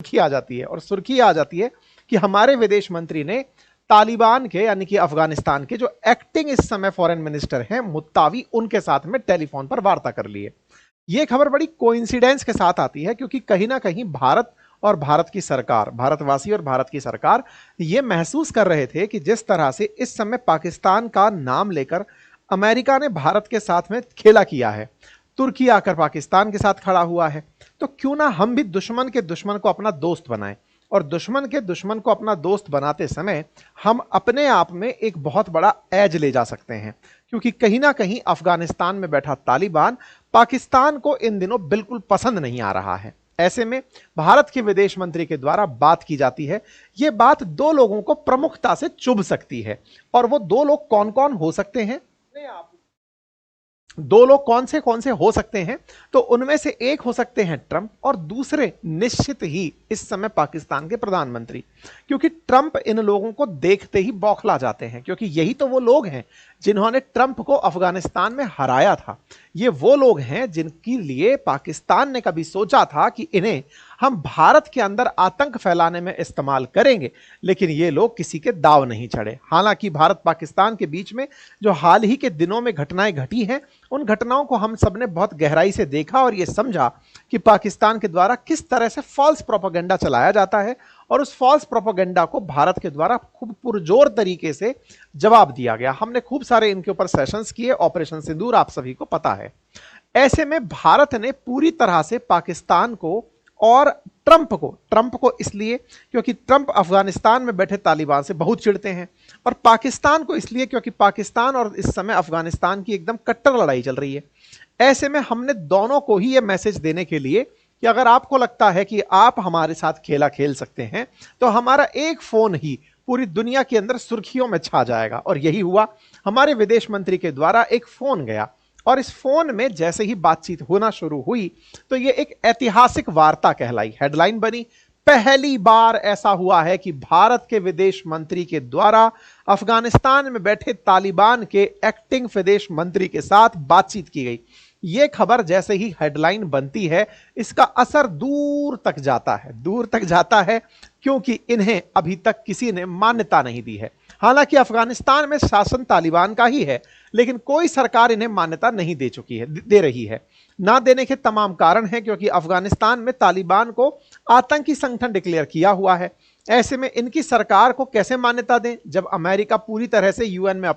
सुर्खी आ जाती है, और सुर्खी आ जाती है कि हमारे विदेश मंत्री ने तालिबान के यानी कि अफगानिस्तान के जो एक्टिंग इस समय फॉरेन मिनिस्टर हैं मुत्तावी, उनके साथ में टेलीफोन पर वार्ता कर ली है। यह खबर बड़ी कोइंसिडेंस के साथ आती है क्योंकि कहीं ना कहीं भारत और भारत की सरकार, भारतवासी और भारत की सरकार ये महसूस कर रहे थे कि जिस तरह से इस समय पाकिस्तान का नाम लेकर अमेरिका ने भारत के साथ में खेला किया है, तुर्की आकर पाकिस्तान के साथ खड़ा हुआ है, तो क्यों ना हम भी दुश्मन के दुश्मन को अपना दोस्त बनाएं, और दुश्मन के दुश्मन को अपना दोस्त बनाते समय हम अपने आप में एक बहुत बड़ा एज ले जा सकते हैं, क्योंकि कहीं ना कहीं अफगानिस्तान में बैठा तालिबान पाकिस्तान को इन दिनों बिल्कुल पसंद नहीं आ रहा है। ऐसे में भारत के विदेश मंत्री के द्वारा बात की जाती है। यह बात दो लोगों को प्रमुखता से चुभ सकती है, और वो दो लोग कौन कौन हो सकते हैं, दो लोग कौन से हो सकते हैं, तो उनमें से एक हो सकते हैं ट्रंप, और दूसरे निश्चित ही इस समय पाकिस्तान के प्रधानमंत्री, क्योंकि ट्रंप इन लोगों को देखते ही बौखला जाते हैं, क्योंकि यही तो वो लोग हैं जिन्होंने ट्रंप को अफगानिस्तान में हराया था। ये वो लोग हैं जिनके लिए पाकिस्तान ने कभी सोचा था कि इन्हें हम भारत के अंदर आतंक फैलाने में इस्तेमाल करेंगे, लेकिन ये लोग किसी के दाव नहीं चढ़े। हालांकि भारत पाकिस्तान के बीच में जो हाल ही के दिनों में घटनाएं घटी हैं, उन घटनाओं को हम सबने बहुत गहराई से देखा और ये समझा कि पाकिस्तान के द्वारा किस तरह से फॉल्स प्रोपेगेंडा चलाया जाता है, और उस फॉल्स प्रोपेगेंडा को भारत के द्वारा खूब पुरजोर तरीके से जवाब दिया गया। हमने खूब सारे इनके ऊपर सेशंस किए, ऑपरेशन सिंदूर आप सभी को पता है। ऐसे में भारत ने पूरी तरह से पाकिस्तान को और ट्रंप को इसलिए क्योंकि ट्रंप अफगानिस्तान में बैठे तालिबान से बहुत चिढ़ते हैं, और पाकिस्तान को इसलिए क्योंकि पाकिस्तान और इस समय अफगानिस्तान की एकदम कट्टर लड़ाई चल रही है। ऐसे में हमने दोनों को ही यह मैसेज देने के लिए कि अगर आपको लगता है कि आप हमारे साथ खेला खेल सकते हैं, तो हमारा एक फोन ही पूरी दुनिया के अंदर सुर्खियों में छा जाएगा। और यही हुआ, हमारे विदेश मंत्री के द्वारा एक फोन गया, और इस फोन में जैसे ही बातचीत होना शुरू हुई तो यह एक ऐतिहासिक वार्ता कहलाई, हेडलाइन बनी, पहली बार ऐसा हुआ है कि भारत के विदेश मंत्री के द्वारा अफगानिस्तान में बैठे तालिबान के एक्टिंग विदेश मंत्री के साथ बातचीत की गई। यह खबर जैसे ही हेडलाइन बनती है, इसका असर दूर तक जाता है, क्योंकि इन्हें अभी तक किसी ने मान्यता नहीं दी है। हालांकि अफगानिस्तान में शासन तालिबान का ही है, लेकिन कोई सरकार इन्हें मान्यता नहीं दे रही है। ना देने के तमाम कारण हैं, क्योंकि अफगानिस्तान में तालिबान को आतंकी संगठन डिक्लेयर किया हुआ है। ऐसे में इनकी सरकार को कैसे मान्यता दें, जब अमेरिका पूरी तरह से यूएन में